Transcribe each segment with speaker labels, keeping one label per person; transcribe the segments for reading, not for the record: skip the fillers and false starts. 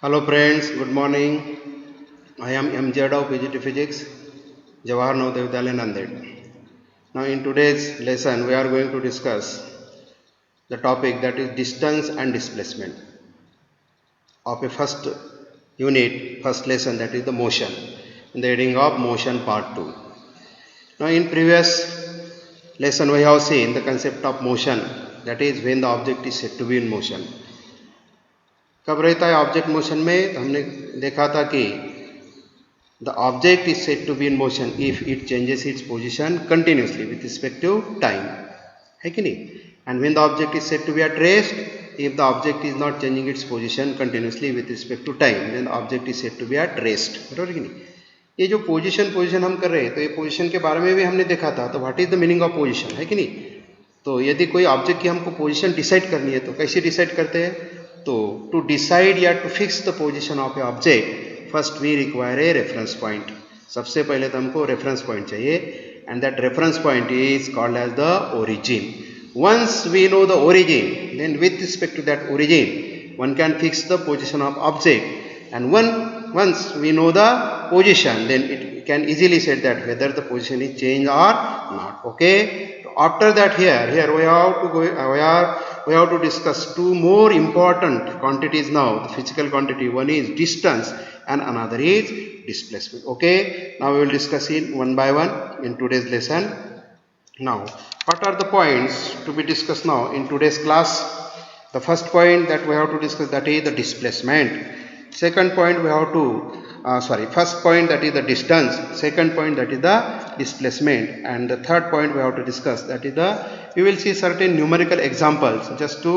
Speaker 1: Hello friends, good morning. I am M. Jadhav, PGT Physics, Jawahar Navodaya Vidyalaya, Nanded. Now in today's lesson we are going to discuss the topic that is distance and displacement of a first unit, first lesson, that is the motion, in the heading of motion part 2. Now in previous lesson we have seen the concept of motion, that is when the object is said to be in motion. कब रहता है object motion में? तो हमने देखा था कि the object is said to be in motion if it changes its position continuously with respect to time, है कि नहीं? And when the object is said to be at rest, if the object is not changing its position continuously with respect to time, then the object is said to be at rest. बराबर कि नहीं? ये जो position हम कर रहे हैं, तो ये पोजीशन के बारे में भी हमने देखा था. तो what is the meaning of position, है कि नहीं? तो यदि कोई ऑब्जेक्ट की हमको पोजीशन डिसाइड करनी है तो कैसे डिसाइड करते हैं? तो टू डिसाइड या to fix the position of a object first we require a reference point. सबसे पहले तो हमको रेफरेंस पॉइंट चाहिए, and that reference point is called as the origin. Once we know the origin, then with respect to that origin one can fix the position of object, and once we know the position, then it can easily say that whether the position is changed or not. Okay, so after that here we have to discuss two more important quantities now, the physical quantity. One is distance and another is displacement. Okay, now we will discuss it one by one in today's lesson. Now what are the points to be discussed now in today's class? The first point that we have to discuss, that is the displacement. Second point we have to first point, that is the distance. Second point, that is the displacement. And the third point we have to discuss, that is we will see certain numerical examples just to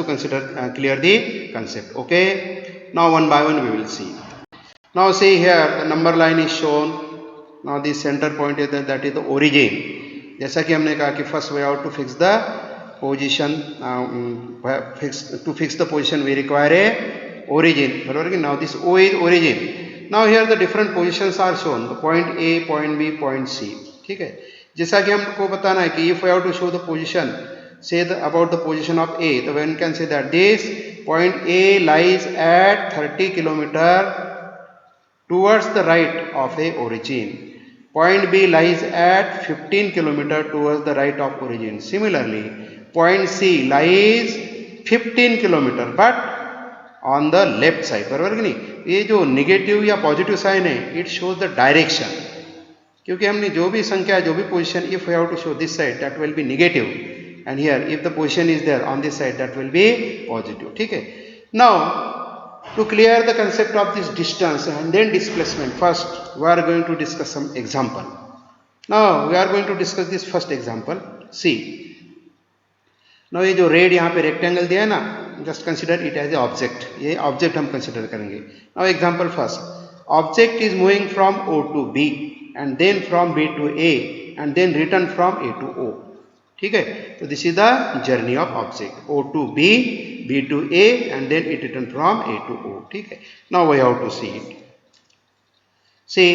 Speaker 1: consider clear the concept. Okay, now one by one we will see. Now see here the number line is shown. Now the center point is that is the origin. जैसा कि हमने कहा कि first we have to fix the position, to fix the position we require a origin. Now this O is origin. Now here the different positions are shown, the point A, point B, point C. ठीक है, जैसा कि हमको बताना है कि if we have to show the position, say about the position of A, so one can say that this point A lies at 30 kilometer towards the right of the origin. Point B lies at 15 kilometer towards the right of origin. Similarly, point C lies 15 kilometre but on the left side. बराबर कि नहीं? ये जो negative या positive sign है, it shows the direction. क्योंकि हमने जो भी संख्या, जो भी पोजीशन, if we have to show this side, that will be negative, and here if the position is there on this side, that will be positive. ठीक है. Now to clear the concept of this distance and then displacement, first we are going to discuss some example. Now we are going to discuss this first example. See, now ये जो red यहाँ पे rectangle दिया है ना, just consider it as a object. ये object हम consider करेंगे. Now example first, object is moving from O to B and then from B to A and then return from A to O. ठीक है, तो this is the journey of object, O to B, B to A and then it return from A to O. ठीक है. Now we have to see it. C,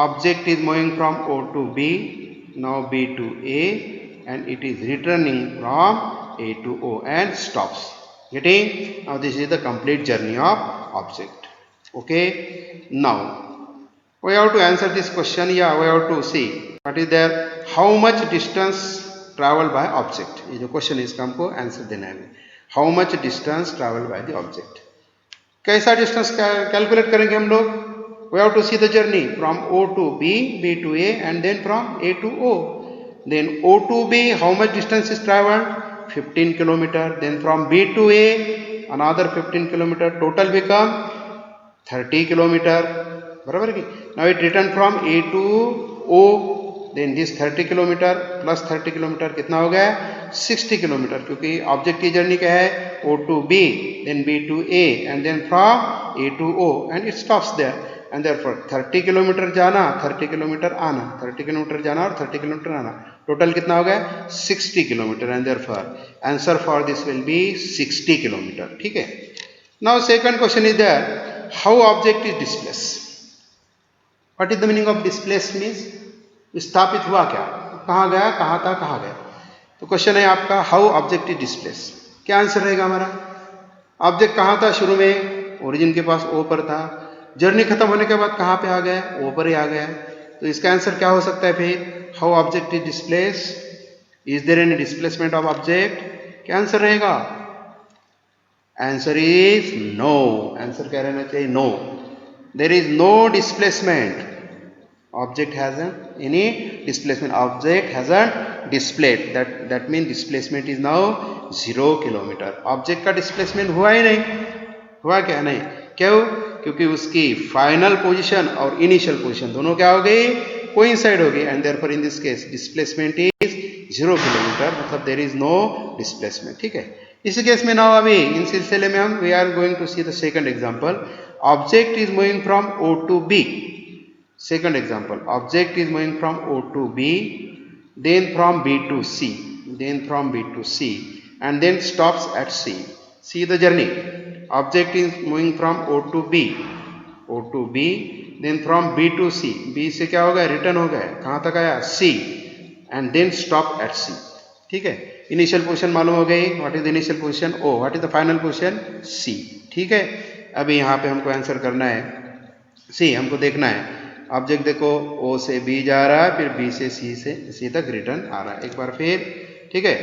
Speaker 1: object is moving from O to B, now B to A, and it is returning from A to O and stops. Getting? Now this is the complete journey of object. Okay, now we have to answer this question. Yeah, we have to see what is there, how much distance traveled by object. ये जो question है इसका हमको answer देना है. How much distance traveled by the object. कैसा distance calculate करेंगे हम लोग? We have to see the journey from O to B, B to A and then from A to O. Then O to B, how much distance is traveled? 15 kilometer. Then from B to A, another 15 kilometer. Total become 30 kilometer. बराबर की? Now it return from A to O. Then this 30 kilometer plus 30 kilometer कितना हो गया? 60 kilometer. क्योंकि object की journey क्या है? O to B, then B to A, and then from A to O, and it stops there. And therefore 30 kilometre जाना, 30 kilometre आना, 30 kilometre जाना और 30 किलोमीटर आना, टोटल कितना हो गया? 60 kilometre. And therefore answer for this will be 60 kilometre. ठीक है. Now second question is there, how object is displace. What is the meaning of displace? Means विस्थापित हुआ क्या, कहाँ गया, कहाँ था, कहाँ गया. तो क्वेश्चन है आपका, हाउ ऑब्जेक्ट इज डिस्प्लेस. क्या आंसर रहेगा हमारा? ऑब्जेक्ट कहाँ था शुरू में? ओरिजिन के पास ओ पर था। जर्नी खत्म होने के बाद कहाँ पे आ गया? ओ पर ही आ गया। तो इसका आंसर क्या हो सकता है फिर? How object is displace? Is there any displacement of object? क्या आंसर रहेगा? Answer is no. आंसर क्या रहना चाहिए? No. There is no displacement. Object hasn't any displacement. Object hasn't displayed. That means displacement is now 0 kilometre. Object का displacement हुआ ही नहीं. हुआ क्या? नहीं. क्यों? क्योंकि उसकी फाइनल पोजीशन और इनिशियल पोजीशन दोनों क्या हो गई? कोइंसाइड हो गई. And therefore in this case displacement is 0 kilometre, मतलब देयर इज नो डिस्प्लेसमेंट. ठीक है. इस केस में नाउ अभी इन सिलसिले में हम we are going to see the second example. Object is moving from O to B. Second example, object is moving from O to B, then from B to C, and then stops at C. See the journey. Object is moving from O to B, then from B to C. B से क्या हो गया? Return हो गया. कहाँ तक आया? C, and then stop at C. ठीक है. इनिशियल पोजीशन मालूम हो गई. What is the initial position? O. What is the final position? C. ठीक है. अभी यहाँ पे हमको आंसर करना है. सी हमको देखना है. ऑब्जेक्ट देखो O से B जा रहा है, फिर B से C तक रिटर्न आ रहा है. एक बार फिर. ठीक है.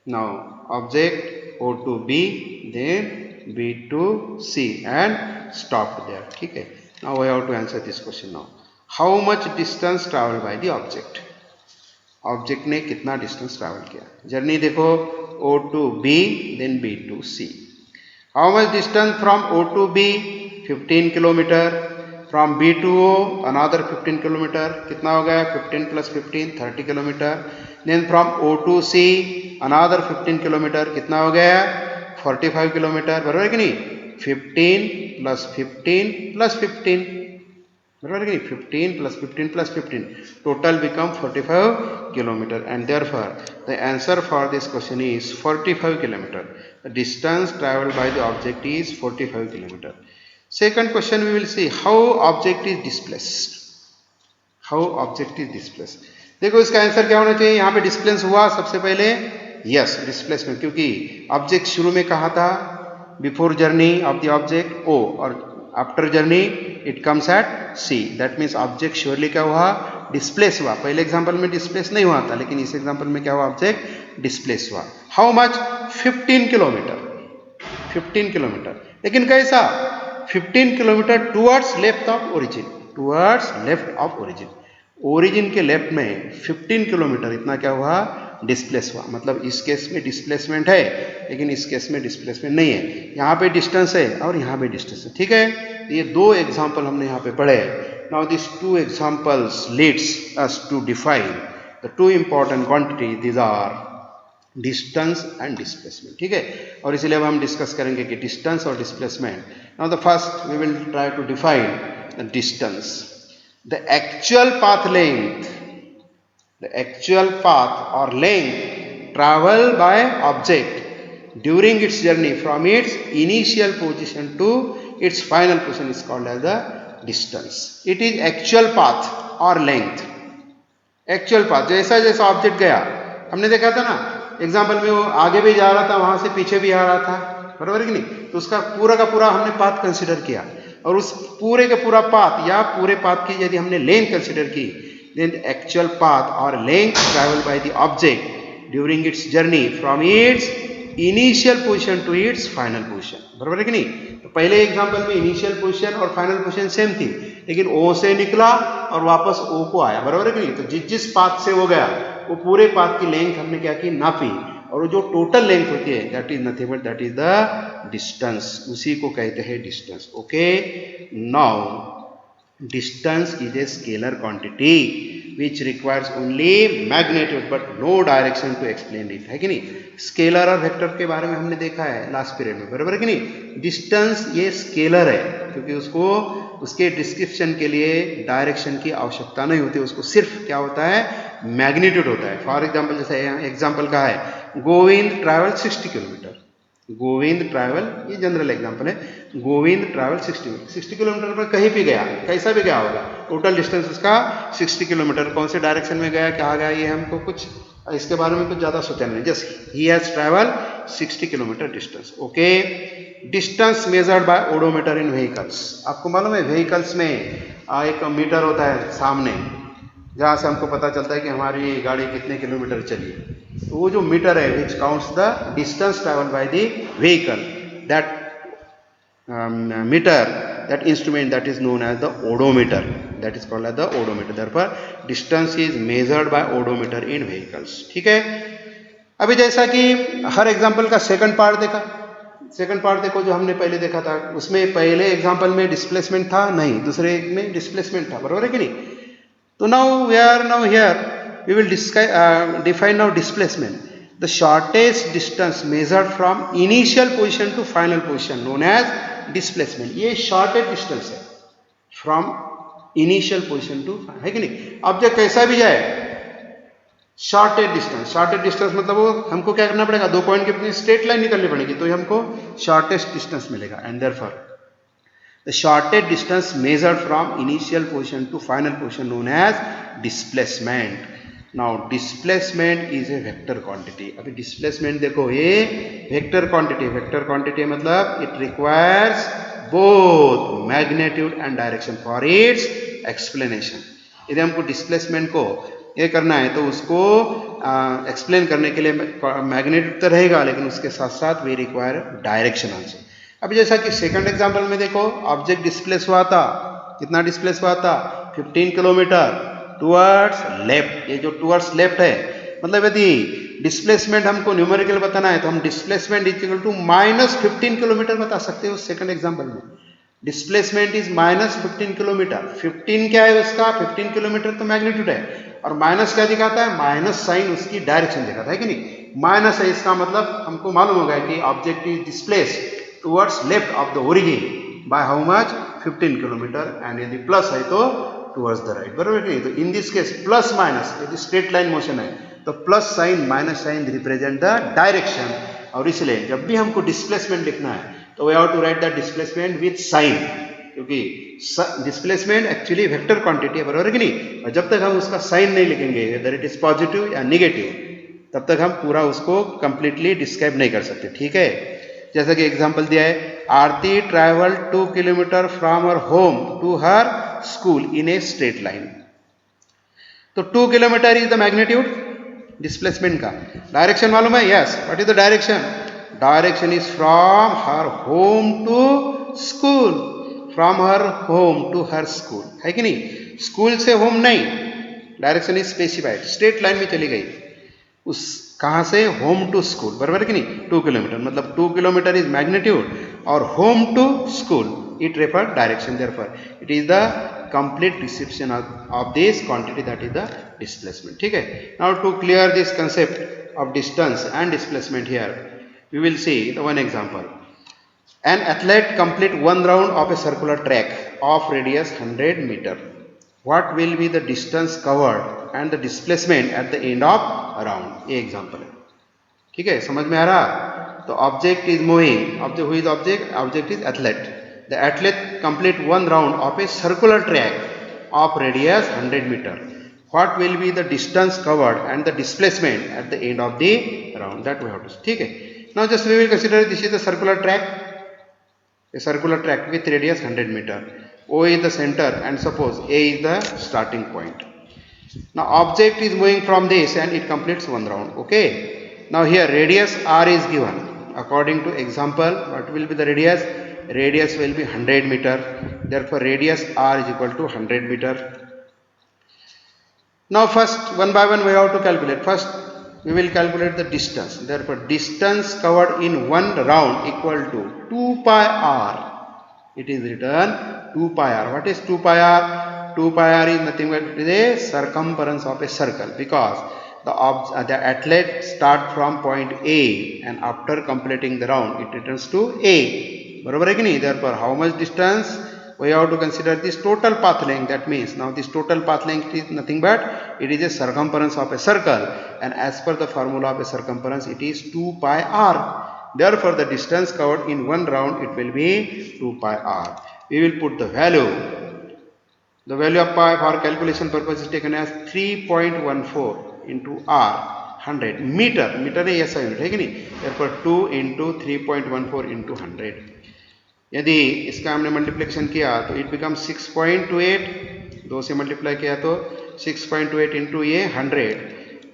Speaker 1: Now object O to B, then B to C and stop there. ठीक है. Now we have to answer this question. Now how much distance travel by the object? Object ने कितना डिस्टेंस ट्रैवल किया? जर्नी देखो O to B, then B to C. How much distance from O to B? 15 kilometre. From B to O another 15 kilometre. कितना हो गया? 15 plus 15 30 kilometre. Then from O to C another 15 kilometre. कितना हो गया? 45 kilometre. बराबर है कि नहीं? 15 प्लस 15 प्लस 15. बराबर है कि नहीं? 15 plus 15 plus 15 total become 45 kilometre. And therefore the answer for this question is 45 kilometre. The distance travelled bye the object is 45 kilometre. Second question we will see how object is displaced. How object is displaced. देखो इसका answer क्या होना चाहिए? यहाँ पे displace हुआ सबसे पहले. Yes, displacement. क्योंकि ऑब्जेक्ट शुरू में कहाँ था? Before journey of the object O, और after journey it comes at C. That means object surely क्या हुआ? डिस्प्लेस हुआ. पहले एग्जाम्पल में डिस्प्लेस नहीं हुआ था, लेकिन इस एग्जाम्पल में क्या हुआ? ऑब्जेक्ट डिस्प्लेस हुआ. How much? 15 किलोमीटर. 15 किलोमीटर. लेकिन कैसा? 15 kilometre towards left of origin. Towards left of origin. Origin के लेफ्ट में 15 किलोमीटर इतना क्या हुआ? डिस्प्लेस हुआ. मतलब इस केस में डिस्प्लेसमेंट है, लेकिन इस केस में डिस्प्लेसमेंट नहीं है. यहाँ पे डिस्टेंस है और यहाँ पे डिस्टेंस है. ठीक है. ये दो एग्जाम्पल हमने यहाँ पे पढ़े. Now this two examples leads us to define the two important quantity. These are distance and displacement. ठीक है. और इसलिए अब हम डिस्कस करेंगे कि डिस्टेंस और displacement. Now the first we will try to define the distance. The actual path length, the actual path और length travel by object during its journey from its initial position to its final position is called as the distance. It is actual path और length. Actual path, जैसा जैसा object गया, हमने देखा था ना example में, वो आगे भी जा रहा था, वहां से पीछे भी आ रहा था. बराबर कि नहीं? तो उसका पूरा का पूरा हमने पाथ कंसीडर किया, और उस पूरे का पूरा पाथ या पूरे पाथ की यदि हमने लेंथ कंसीडर की, देन एक्चुअल पाथ और length travel by the object during its journey from its initial position to its final position. बराबर है कि नहीं? तो पहले एग्जाम्पल में इनिशियल पोजीशन और फाइनल पोजीशन सेम थी, लेकिन O से निकला और वापस O को आया. बराबर है कि नहीं? तो जिस जिस पाथ से वो गया, वो पूरे पाथ की लेंथ हमने क्या की? नापी. और वो जो टोटल लेंथ होती है, that is nothing but that is the distance. उसी को कहते हैं distance. Okay. Now distance is a scalar quantity which requires only magnitude but no direction to explain it. है कि नहीं? स्केलर और वेक्टर के बारे में हमने देखा है लास्ट पीरियड में. बराबर है कि नहीं? डिस्टेंस ये स्केलर है, क्योंकि उसको उसके डिस्क्रिप्शन के लिए डायरेक्शन की आवश्यकता नहीं होती. उसको सिर्फ क्या होता है? मैग्नीट्यूड होता है. फॉर एग्जाम्पल, जैसे यहाँ एग्जाम्पल का है, Govind travel 60 kilometre. Govind travel, ये जनरल एग्जाम्पल है. गोविंद ट्रैवल 60 किलोमीटर पर कहीं भी गया, कैसा भी गया होगा, टोटल डिस्टेंस उसका 60 किलोमीटर. कौन से डायरेक्शन में गया, कहाँ गया, ये हमको कुछ इसके बारे में कुछ ज़्यादा सोचा नहीं, just he has travel 60 kilometre distance. Okay, distance measured by odometer in vehicles. आपको मालूम है व्हीकल्स में एक मीटर होता है सामने, जहाँ से हमको पता चलता है कि हमारी गाड़ी कितने किलोमीटर चली. तो वो जो मीटर है which counts the distance travel by the vehicle, that meter, that instrument, that is known as the odometer, that is called as the odometer. Therefore distance is measured by odometer in vehicles. ठीक है. अभी जैसा कि हर example का second part देखा, second part देखो जो हमने पहले देखा था, उसमें पहले एग्जाम्पल में डिस्प्लेसमेंट था नहीं, दूसरे में डिस्प्लेसमेंट था, बराबर है कि नहीं. तो now we are now here we will define now displacement. The shortest distance measured from initial position to final position known as displacement. ये shortest distance है from initial position to final, है कि नहीं. ऑब्जेक्ट कैसा भी जाए, shortest distance, shortest distance मतलब वो हमको क्या करना पड़ेगा, 2 पॉइंट के बीच स्ट्रेट लाइन निकलनी पड़ेगी, तो हमको शॉर्टेस्ट डिस्टेंस मिलेगा. And therefore the shortest distance measured from initial position to final position known as displacement. Now displacement is a vector quantity. अभी displacement देखो ये vector quantity, vector quantity मतलब it requires both magnitude and direction for its explanation. यदि हमको displacement को ये करना है तो उसको एक्सप्लेन करने के लिए मैग्नीट्यूड तो रहेगा, लेकिन उसके साथ साथ वी रिक्वायर डायरेक्शन आल्सो. अभी जैसा कि सेकंड एग्जांपल में देखो, ऑब्जेक्ट डिस्प्लेस हुआ था, कितना डिस्प्लेस हुआ था, 15 किलोमीटर टुवर्ड्स लेफ्ट. ये जो टुवर्ड्स लेफ्ट है मतलब यदि डिस्प्लेसमेंट हमको न्यूमेरिकल बताना है तो हम displacement is equal to -15 kilometre बता सकते हैं. उस सेकंड एग्जांपल में डिस्प्लेसमेंट इज -15 किलोमीटर. 15 क्या है उसका, 15 किलोमीटर तो मैग्नीट्यूड है, और माइनस क्या दिखाता है, माइनस साइन उसकी डायरेक्शन दिखाता है कि नहीं. माइनस है इसका मतलब हमको मालूम होगा कि object is displaced towards left of the origin by how much, 15 kilometre. And यदि प्लस है तो towards the right, बराबर नहीं. तो in this case plus minus, यदि स्ट्रेट लाइन मोशन है तो plus sign minus sign represent the direction. और इसलिए जब भी हमको डिस्प्लेसमेंट लिखना है तो we have to write the displacement with sign, क्योंकि डिस्प्लेसमेंट एक्चुअली वेक्टर क्वांटिटी है, बराबर कि नहीं. और जब तक हम उसका साइन नहीं लिखेंगे वेदर इट इज पॉजिटिव या निगेटिव, तब तक हम पूरा उसको कंप्लीटली डिस्क्राइब नहीं कर सकते. ठीक है. जैसा कि एग्जांपल दिया है, Aarti travel 2 kilometre from her home to her school in a straight line. तो 2 kilometre is the magnitude displacement का. डायरेक्शन मालूम है, yes. What is the direction, direction is from her home to school, from her home to her school, है कि नहीं. School से home नहीं, direction is specified, straight line में चली गई, उस कहाँ से, होम टू स्कूल, बराबर कि नहीं. 2 किलोमीटर मतलब 2 किलोमीटर इज मैग्नीट्यूड, और home to school it refer direction. Therefore it is the complete description of this quantity, that is the displacement. ठीक है. Now to clear this concept of distance and displacement here we will see the one example. An athlete complete 1 round of a circular track of radius 100 metre. What will be the distance covered and the displacement at the end of a round? ये example है. ठीक है, समझ में आ रहा. तो object is moving, object हुई object, object is athlete. The athlete complete 1 round of a circular track of radius 100 metre. What will be the distance covered and the displacement at the end of the round? That we have to. ठीक है. Now just we will consider this is the circular track, a circular track with radius 100 meter. O is the center and suppose A is the starting point. Now object is moving from this and it completes 1 round. Okay. Now here radius R is given. According to example, what will be the radius? Radius will be 100 meter. Therefore radius R is equal to 100 meter. Now first one by one we have to calculate. First we will calculate the distance. Therefore distance covered in 1 round equal to 2 pi R. It is written 2 pi r. What is 2 pi r? 2 pi r is nothing but it is a circumference of a circle, because the athlete start from point A and after completing the round it returns to A. बराबर है कि नहीं. Therefore how much distance? We have to consider this total path length. That means now this total path length is nothing but it is a circumference of a circle, and as per the formula of a circumference it is 2 pi r. Therefore the distance covered in 1 round it will be 2 pi r. We will put the value. The value of pi for calculation purpose is taken as 3.14 into r. 100 metre है ऐसा unit है कि नहीं, therefore 2 into 3.14 into 100. यदि इसका हमने multiplication किया तो इट बिकम 6.28, 2 से मल्टीप्लाई किया तो 6.28 इंटू ये 100,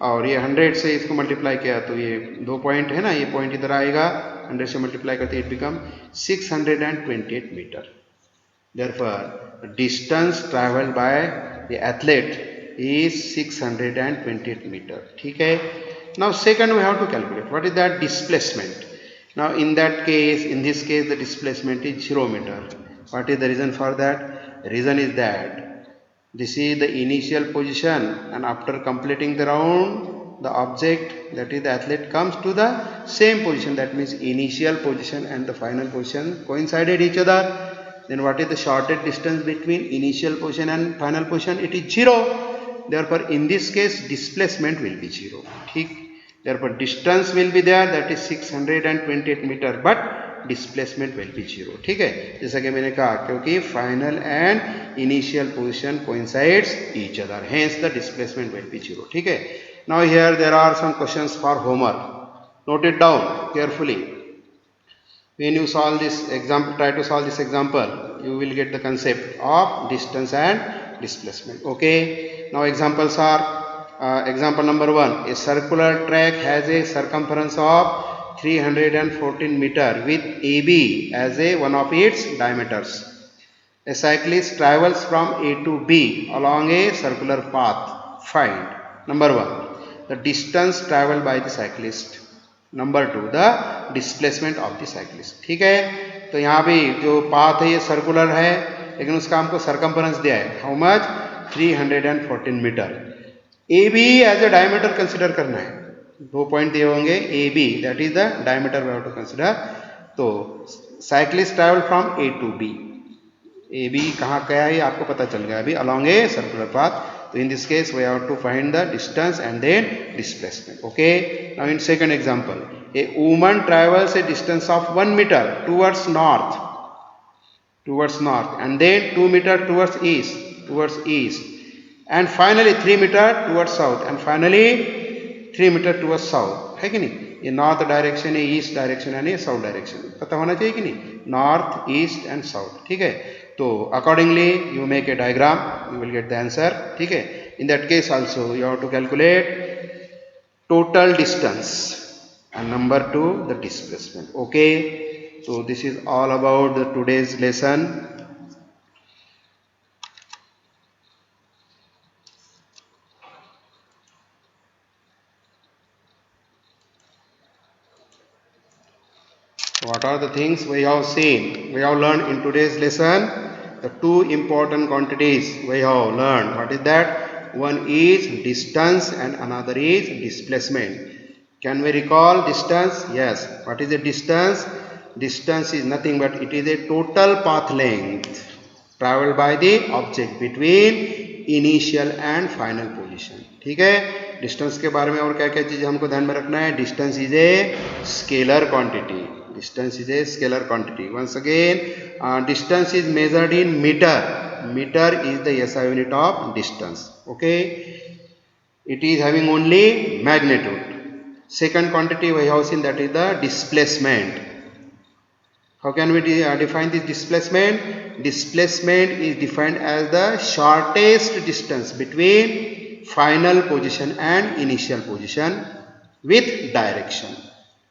Speaker 1: और ये 100 से इसको मल्टीप्लाई किया तो ये 2 पॉइंट है ना, ये पॉइंट इधर आएगा, 100 से मल्टीप्लाई करते it become 628 metre. Therefore distance traveled by the athlete is 628 meter. ठीक है. Now second we have to calculate what is that displacement. Now in that case, in this case the displacement is 0 meter. What is the reason for that? The reason is that this is the initial position, and after completing the round the object, that is the athlete, comes to the same position. That means initial position and the final position coincided each other. Then what is the shortest distance between initial position and final position? It is 0. Therefore in this case displacement will be 0. ठीक. Therefore distance will be there, that is 628 meter, but displacement will be 0. ठीक है, जैसा कि मैंने कहा, क्योंकि final and initial position coincides each other, hence the displacement will be 0. ठीक है. Now here there are some questions for homework. Note it down carefully. When you solve this example, try to solve this example, you will get the concept of distance and displacement. Okay. Now examples are, example number 1, a circular track has a circumference of 314 meter with AB as a one of its diameters. A cyclist travels from A to B along a circular path. Find number 1, the distance traveled by the cyclist. Number 2, the displacement of the cyclist. ठीक है. तो यहाँ भी जो path है ये circular है, लेकिन उसका हमको सरकम्फरेंस दिया है, how much, 314 metre. A B as a diameter consider करना है. 2 पॉइंट दिए होंगे, A B that is the diameter we have to consider. तो cyclist travel from A to B, A B कहाँ गया है आपको पता चल गया अभी, along a circular path. So in this case we have to find the distance and then displacement. Okay. Now in second example, a woman travels a distance of 1 meter towards north, and then 2 meter towards east, and finally 3 meter towards south, and finally 3 meter towards south. है कि नहीं, ये north direction है, east direction है, ये south direction, पता होना चाहिए कि नहीं, नॉर्थ, ईस्ट एंड साउथ. ठीक है. तो accordingly you make a diagram, you will get the answer. ठीक है. In that case also you have to calculate total distance and number 2, the displacement. Okay. So this is all about the today's lesson. What are the things we have seen, we have learned in today's lesson? The 2 important quantities we have learned. What is that? One is distance and another is displacement. Can we recall distance? Yes. What is the distance? Distance is nothing but it is a total path length traveled by the object between initial and final position. ठीक है. Distance के बारे में और क्या क्या चीज़ हमको ध्यान में रखना है? Distance is a scalar quantity. Distance is a scalar quantity. Once again, distance is measured in meter. Meter is the SI unit of distance. Okay. It is having only magnitude. Second quantity we have seen, that is the displacement. How can we define this displacement? Displacement is defined as the shortest distance between final position and initial position with direction.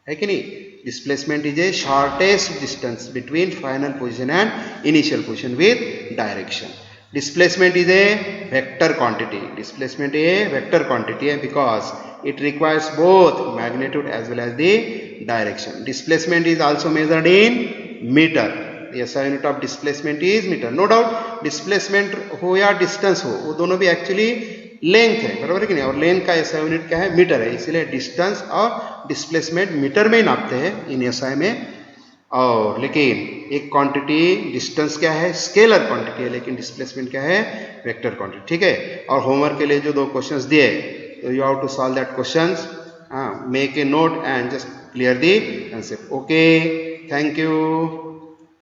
Speaker 1: है कि नहीं? Displacement is a shortest distance between final position and initial position with direction. Displacement is a vector quantity. Displacement is a vector quantity because it requires both magnitude as well as the direction. Displacement is also measured in meter. The SI unit of displacement is meter. No doubt displacement हो या distance हो, वो दोनों भी actually length है, बराबर है कि नहीं, और लेंथ का एसआई यूनिट क्या है? मीटर है. इसलिए डिस्टेंस और डिस्प्लेसमेंट मीटर में ही नापते हैं इन एसआई में. और लेकिन एक क्वांटिटी डिस्टेंस क्या है? स्केलर क्वांटिटी है, लेकिन डिस्प्लेसमेंट क्या है? Vector quantity. ठीक है. और होमवर्क के लिए जो 2 क्वेश्चंस दिए, तो you have to solve that questions, make a note and just clear the concept. Okay. Thank you.